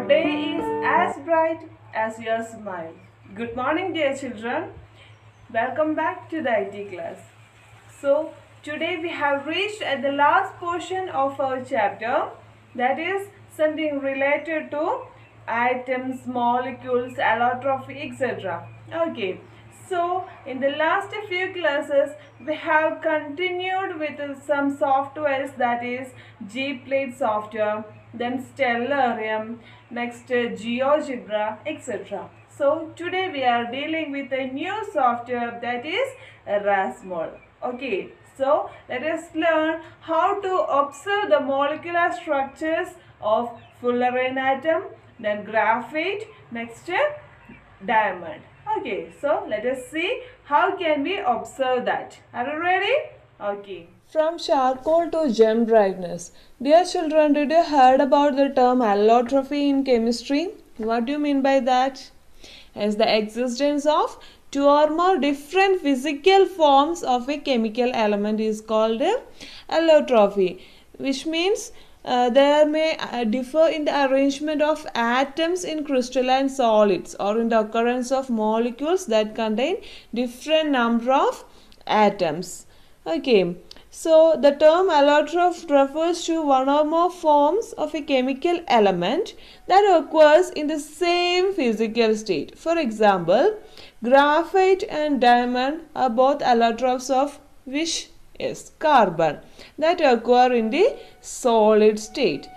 Your day is as bright as your smile. Good morning, dear children. Welcome back to the IT class. So, today we have reached at the last portion of our chapter, that is something related to atoms, molecules, allotropy, etc. Okay. So, in the last few classes, we have continued with some softwares, that is G-Plate software, then Stellarium, next GeoGebra, etc. So, today we are dealing with a new software, that is Rasmol. Okay, so let us learn how to observe the molecular structures of fullerene atom, then graphite, next diamond. Okay, so let us see how can we observe that. Are you ready? Okay. From charcoal to gem brightness. Dear children, did you heard about the term allotropy in chemistry? What do you mean by that? As the existence of two or more different physical forms of a chemical element is called allotropy, which means there may differ in the arrangement of atoms in crystalline solids or in the occurrence of molecules that contain different number of atoms. Okay, so the term allotroph refers to one or more forms of a chemical element that occurs in the same physical state. For example, graphite and diamond are both allotrophs of which is carbon that occur in the solid state.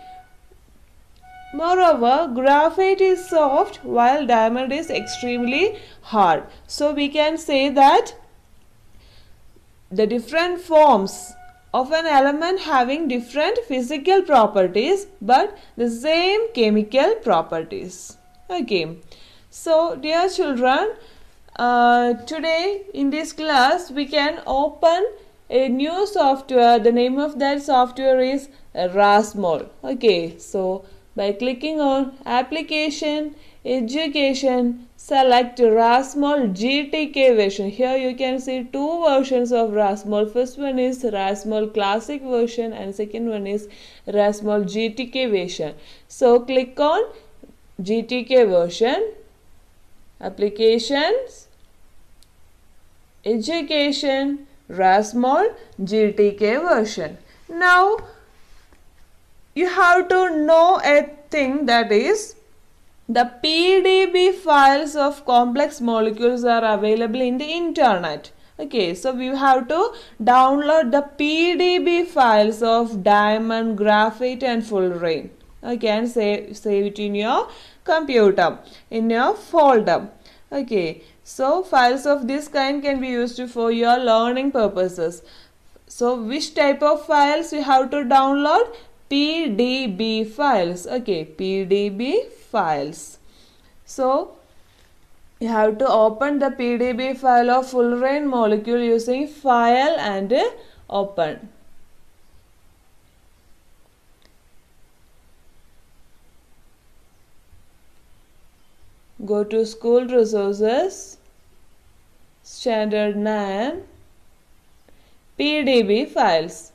Moreover, graphite is soft while diamond is extremely hard. So we can say that the different forms of an element having different physical properties but the same chemical properties. Okay, so dear children, today in this class we can open a new software. The name of that software is Rasmol. Okay, so by clicking on application, education, select Rasmol GTK version. Here you can see two versions of Rasmol. First one is Rasmol classic version and second one is Rasmol GTK version. So click on GTK version, applications, education, Rasmol GTK version. Now you have to know a thing, that is the PDB files of complex molecules are available in the internet. Okay, so we have to download the PDB files of diamond, graphite and fullerene. Okay, and save it in your computer, in your folder. Okay, so files of this kind can be used for your learning purposes. So which type of files you have to download? PDB files. Okay, PDB files. So you have to open the PDB file of fullerene molecule using file and open. Go to school resources, standard 9, PDB files.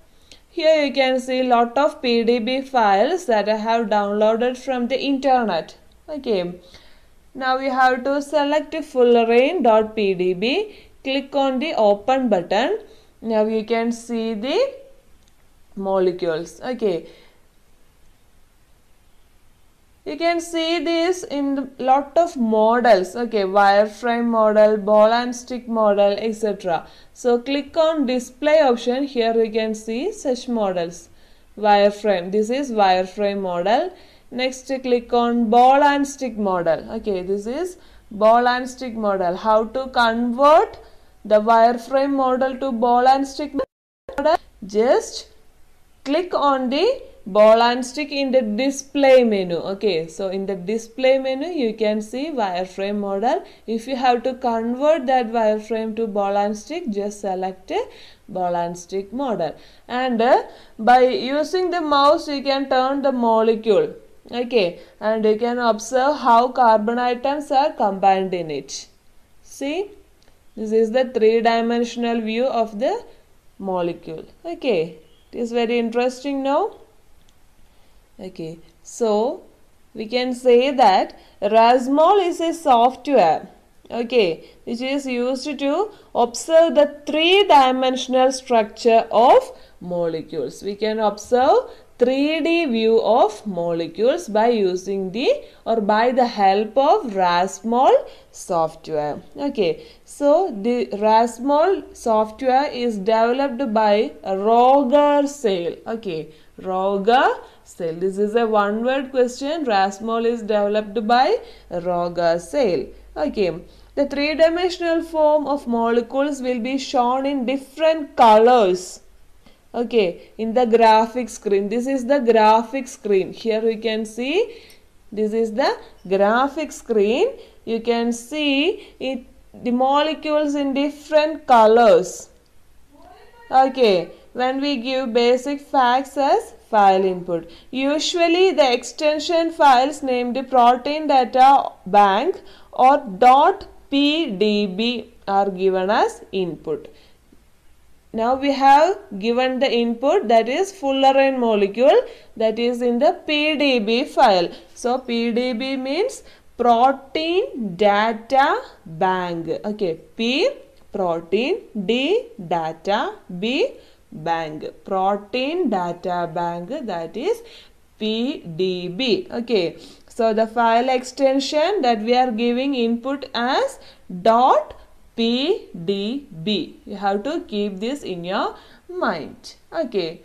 Here you can see lot of PDB files that I have downloaded from the internet. Okay, now you have to select fullerene.pdb, click on the open button. Now you can see the molecules. Okay, you can see this in lot of models. Okay, wireframe model, ball and stick model, etc. So click on display option. Here you can see such models. Wireframe, this is wireframe model. Next click on ball and stick model. Okay, this is ball and stick model. How to convert the wireframe model to ball and stick model? Just click on the ball and stick in the display menu. Okay, so in the display menu you can see wireframe model. If you have to convert that wireframe to ball and stick, just select ball and stick model, and by using the mouse you can turn the molecule. Okay, and you can observe how carbon atoms are combined in it. See, this is the three-dimensional view of the molecule. Okay, it is very interesting now. Okay, so we can say that Rasmol is a software, okay, which is used to observe the three-dimensional structure of molecules. We can observe 3D view of molecules by using by the help of Rasmol software. Okay, so the Rasmol software is developed by Roger Sale. Okay, Roger Sale. This is a one-word question. Rasmol is developed by Roger Sale. Okay, the three-dimensional form of molecules will be shown in different colors. Okay, in the graphic screen. This is the graphic screen. Here we can see, this is the graphic screen. You can see it, the molecules in different colors. Okay, when we give basic facts as file input. Usually the extension files named protein data bank or .pdb are given as input. Now we have given the input, that is fullerene molecule, that is in the PDB file. So PDB means protein data bank. Okay, P protein, D data, B bank. Protein data bank, that is PDB. Okay, so the file extension that we are giving input as .pdb. You have to keep this in your mind. Okay.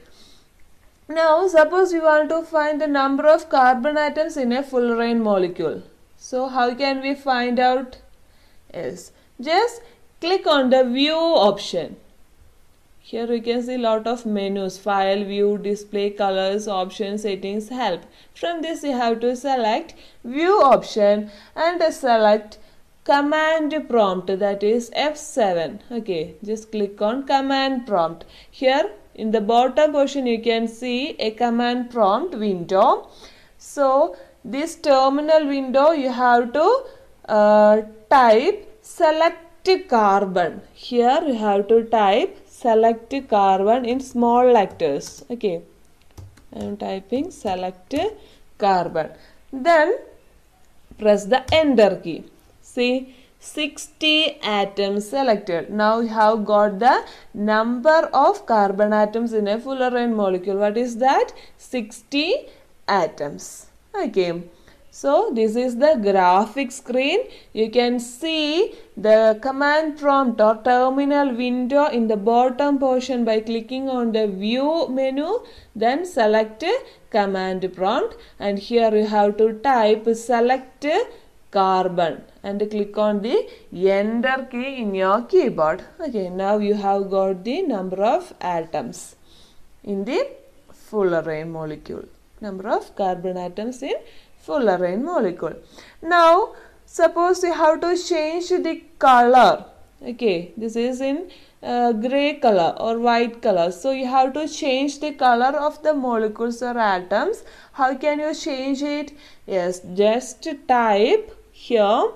Now suppose you want to find the number of carbon atoms in a fullerene molecule. So how can we find out? Yes, just click on the view option. Here you can see lot of menus: file, view, display, colors, options, settings, help. From this you have to select view option and select command prompt, that is F7. Okay, just click on command prompt. Here in the bottom portion you can see a command prompt window. So this terminal window you have to type select carbon. Here you have to type select carbon in small letters. Okay, I am typing select carbon. Then press the enter key. See, 60 atoms selected. Now you have got the number of carbon atoms in a fullerene molecule. What is that? 60 atoms. Okay. So this is the graphic screen. You can see the command prompt or terminal window in the bottom portion by clicking on the view menu. Then select command prompt, and here you have to type select carbon and click on the enter key in your keyboard. Okay, now you have got the number of atoms in the fullerene molecule. Number of carbon atoms in fullerene molecule. Now suppose you have to change the color. Okay, this is in gray color or white color. So you have to change the color of the molecules or atoms. How can you change it? Yes, just type here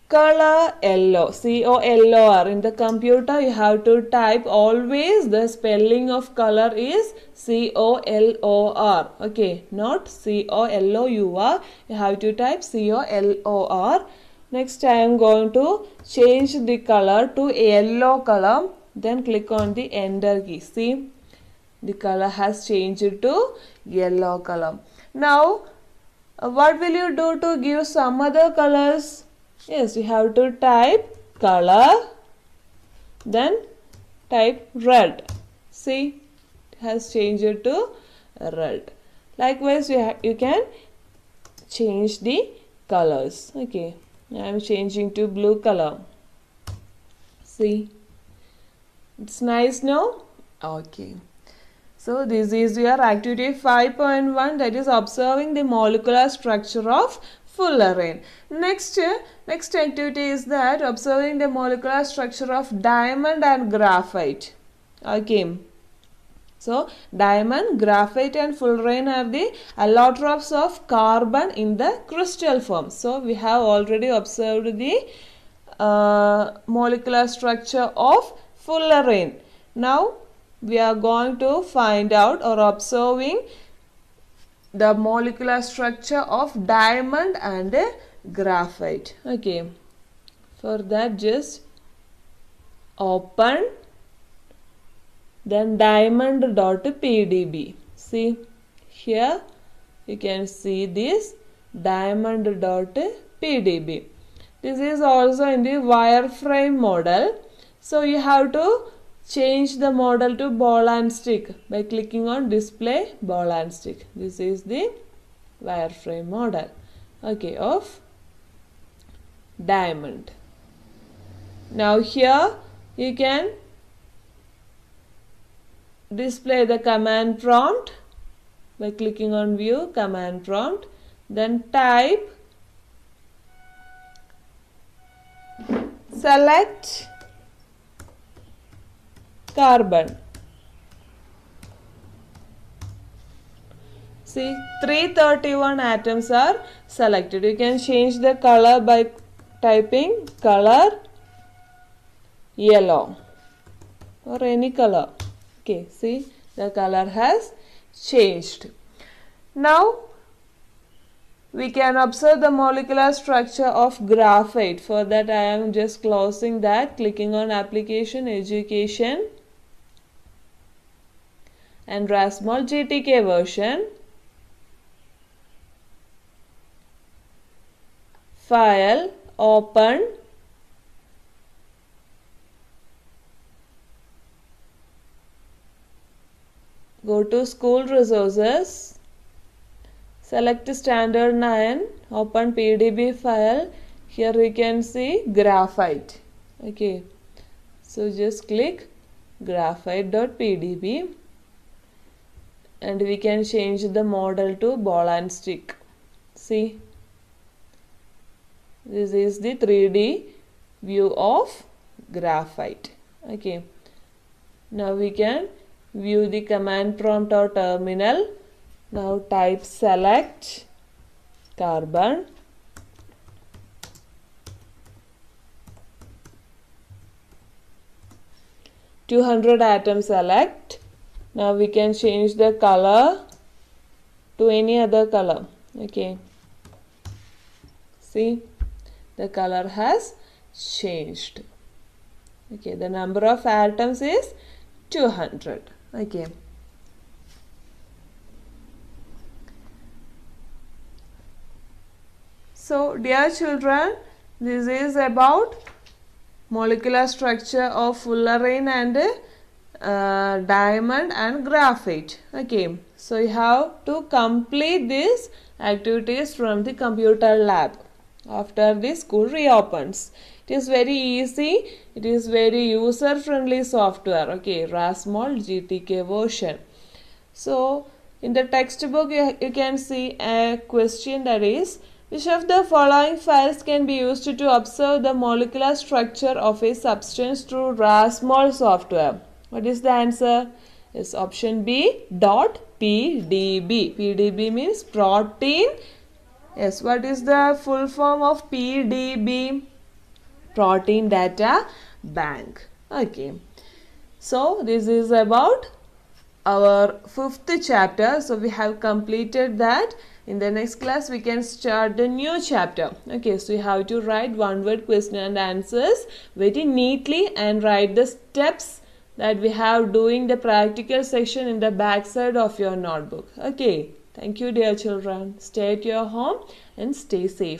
color yellow, COLOR. In the computer you have to type, always the spelling of color is COLOR. Okay, not COLOUR. You have to type COLOR. Next I am going to change the color to yellow color. Then click on the enter key. See, the color has changed to yellow color. Now what will you do to give some other colors? Yes, you have to type color, then type red. See, it has changed to red. Likewise, you can change the colors. Okay, I am changing to blue color. See, it's nice now. Okay. So this is your activity 5.1, that is observing the molecular structure of fullerene. Next activity is that observing the molecular structure of diamond and graphite. Okay. So diamond, graphite and fullerene are the allotropes of carbon in the crystal form. So we have already observed the molecular structure of fullerene. Now we are going to find out or observing the molecular structure of diamond and graphite. Okay, for that just open then diamond.pdb. See here you can see this diamond.pdb. This is also in the wireframe model. So you have to change the model to ball and stick by clicking on display ball and stick. This is the wireframe model, okay, of diamond. Now here you can display the command prompt by clicking on view command prompt, then type select carbon. See, 331 atoms are selected. You can change the color by typing color yellow or any color. Okay, see the color has changed. Now we can observe the molecular structure of graphite. For that I am just closing that, clicking on application education and Rasmol GTK version. File, open, go to school resources, select standard 9, open PDB file. Here we can see graphite. Okay, so just click graphite.pdb and we can change the model to ball and stick. See, this is the 3D view of graphite. Okay, now we can view the command prompt or terminal. Now type select carbon, (200) atoms select. Now we can change the color to any other color. Okay, see the color has changed. Okay, the number of atoms is 200. Okay, so dear children, this is about molecular structure of fullerene and diamond and graphite. Okay, so you have to complete these activities from the computer lab after the school reopens. It is very easy, it is very user friendly software. Okay, Rasmol GTK version. So in the textbook you can see a question that is, which of the following files can be used to observe the molecular structure of a substance through Rasmol software? What is the answer? Is option B, .pdb. PDB means protein. Yes, what is the full form of PDB? Protein Data Bank. Okay, so this is about our 5th chapter. So we have completed that. In the next class we can start the new chapter. Okay, so you have to write one word question and answers very neatly and write the steps that we have doing the practical section in the back side of your notebook. Okay, thank you dear children. Stay at your home and stay safe.